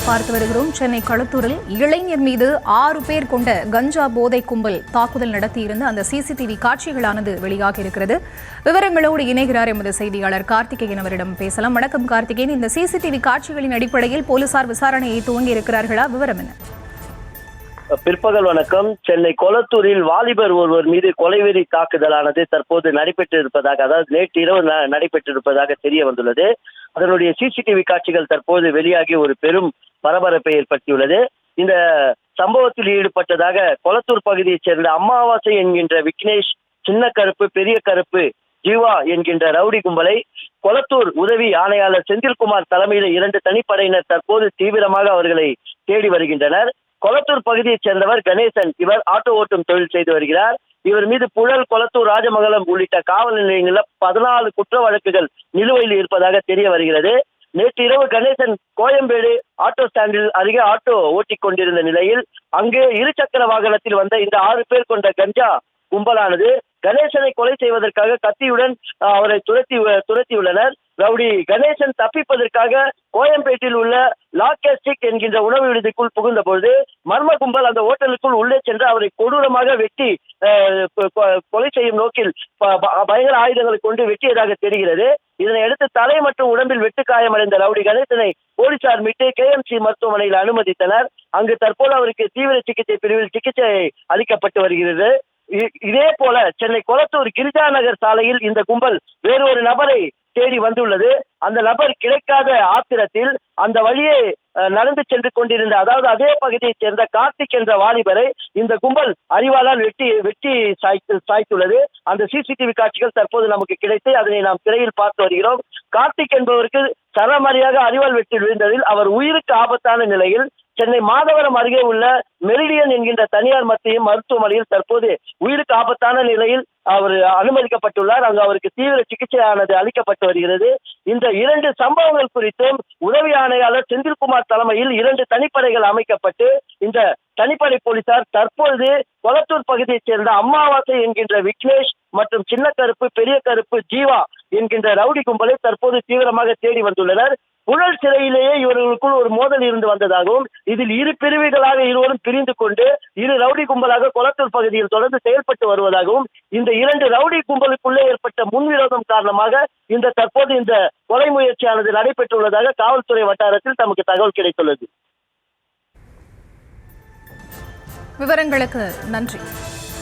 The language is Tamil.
பார்த்து வருகிறோம். சென்னை களத்தூரில் இளைஞர் மீது 6 பேர் கொண்ட கஞ்சா போதை கும்பல் தாக்குதல் நடத்தியிருந்த அந்த சிசிடிவி காட்சிகளானது வெளியாகி இருக்கிறது. விவரங்களோடு இணைகிறார் எமது செய்தியாளர் கார்த்திகேயன். அவரிடம் பேசலாம். வணக்கம் கார்த்திகேயன். இந்த சிசிடிவி காட்சிகளின் அடிப்படையில் போலீசார் விசாரணையை துவங்கி இருக்கிறார்களா? விவரம் என்ன? பிற்பகல் வணக்கம். சென்னை கொளத்தூரில் வாலிபர் ஒருவர் மீது கொலைவெறி தாக்குதலானது தற்போது நடைபெற்றிருப்பதாக, அதாவது நேற்று இரவு நடைபெற்றிருப்பதாக தெரிய வந்துள்ளது. அதனுடைய சிசிடிவி காட்சிகள் தற்போது வெளியாகி ஒரு பெரும் பரபரப்பை ஏற்படுத்தியுள்ளது. இந்த சம்பவத்தில் ஈடுபட்டதாக கொளத்தூர் பகுதியைச் சேர்ந்த அமாவாசை என்கின்ற விக்னேஷ், சின்ன கருப்பு, பெரிய கருப்பு, ஜீவா என்கின்ற ரவுடி கும்பலை கொளத்தூர் உதவி ஆணையாளர் செந்தில்குமார் தலைமையில் 2 தனிப்படையினர் தற்போது தீவிரமாக அவர்களை தேடி வருகின்றனர். கொளத்தூர் பகுதியைச் சேர்ந்தவர் கணேசன். இவர் ஆட்டோ ஓட்டும் தொழில் செய்து வருகிறார். இவர் மீது புழல், கொளத்தூர், ராஜமங்கலம் உள்ளிட்ட காவல் நிலையங்களில் 14 குற்ற வழக்குகள் நிலுவையில் இருப்பதாக தெரிய வருகிறது. நேற்று இரவு கணேசன் கோயம்பேடு ஆட்டோ ஸ்டாண்டில் அருகே ஆட்டோ ஓட்டிக் கொண்டிருந்த நிலையில் அங்கு 2 சக்கர வாகனத்தில் வந்த இந்த 6 பேர் கொண்ட கஞ்சா கும்பலானது கணேசனை கொலை செய்வதற்காக கத்தியுடன் அவரை துரத்தியுள்ளனர். ரவுடி கணேசன் தப்பிப்பதற்காக கோயம்பேட்டில் உள்ள லாக்கஸ்டிக் என்கின்ற உணவு விடுதிக்குள் புகுந்த பொழுது மர்ம கும்பல் அந்த ஹோட்டலுக்குள் உள்ளே சென்று அவரை கொடூரமாக வெட்டி கொலை செய்யும் நோக்கில் பயங்கர ஆயுதங்களை கொண்டு வெட்டியதாக தெரிகிறது. இதனையடுத்து தலை மற்றும் உடம்பில் வெட்டு காயமடைந்த ரவுடி கணேசனை போலீசார் மீட்டு KMC மருத்துவமனையில் அனுமதித்தனர். அங்கு தற்போது அவருக்கு தீவிர சிகிச்சை பிரிவில் சிகிச்சை அளிக்கப்பட்டு வருகிறது. இதே போல சென்னை கொளத்தூர் கிரிஜா நகர் சாலையில் இந்த கும்பல் வேறொரு நபரை தேடி வந்துள்ளது. அந்த நபர் கிடைக்காத ஆத்திரத்தில் அந்த வழியே நடந்து சென்று கொண்டிருந்த, அதாவது அதே பகுதியைச் சேர்ந்த கார்த்திக் என்ற வாலிபரை இந்த கும்பல் அறிவாளால் வெட்டி சாய்த்துள்ளது. அந்த சிசிடிவி காட்சிகள் தற்போது நமக்கு கிடைத்து அதனை நாம் திரையில் பார்த்து வருகிறோம். கார்த்திக் என்பவருக்கு சரமாரியாக அறிவால் வெட்டி விழுந்ததில் அவர் உயிருக்கு ஆபத்தான நிலையில் சென்னை மாதவரம் அருகே உள்ள மெரிடியன் என்கின்ற தனியார் மருத்துவமனையில் தற்போது உயிருக்கு ஆபத்தான நிலையில் அவர் அனுமதிக்கப்பட்டுள்ளார். அங்கு அவருக்கு தீவிர சிகிச்சையானது அளிக்கப்பட்டு வருகிறது. இந்த 2 சம்பவங்கள் குறித்தும் உதவி ஆணையாளர் செந்தில்குமார் தலைமையில் 2 தனிப்படைகள் அமைக்கப்பட்டு இந்த தனிப்படை போலீசார் தற்போது கொளத்தூர் பகுதியைச் சேர்ந்த அமாவாசை என்கின்ற விக்னேஷ் மற்றும் சின்ன கருப்பு, பெரிய கருப்பு, ஜீவா என்கின்ற ரவுடி கும்பலை தற்போது தீவிரமாக தேடி வந்துள்ளனர். புழல் சிறையிலேயே இவர்களுக்குள் ஒரு மோதல் இருந்து வந்ததாகவும், இதில் 2 பிரிவுகளாக இருவரும் பிரிந்து கொண்டு 2 ரவுடி கும்பலாக கொளத்தூர் பகுதியில் தொடர்ந்து செயல்பட்டு வருவதாகவும், இந்த 2 ரவுடி கும்பலுக்குள்ளே ஏற்பட்ட முன்விரோதம் காரணமாக தற்போது இந்த கொலை முயற்சியானது நடைபெற்றுள்ளதாக காவல்துறை வட்டாரத்தில் நமக்கு தகவல் கிடைத்துள்ளது. விவரங்களுக்கு நன்றி.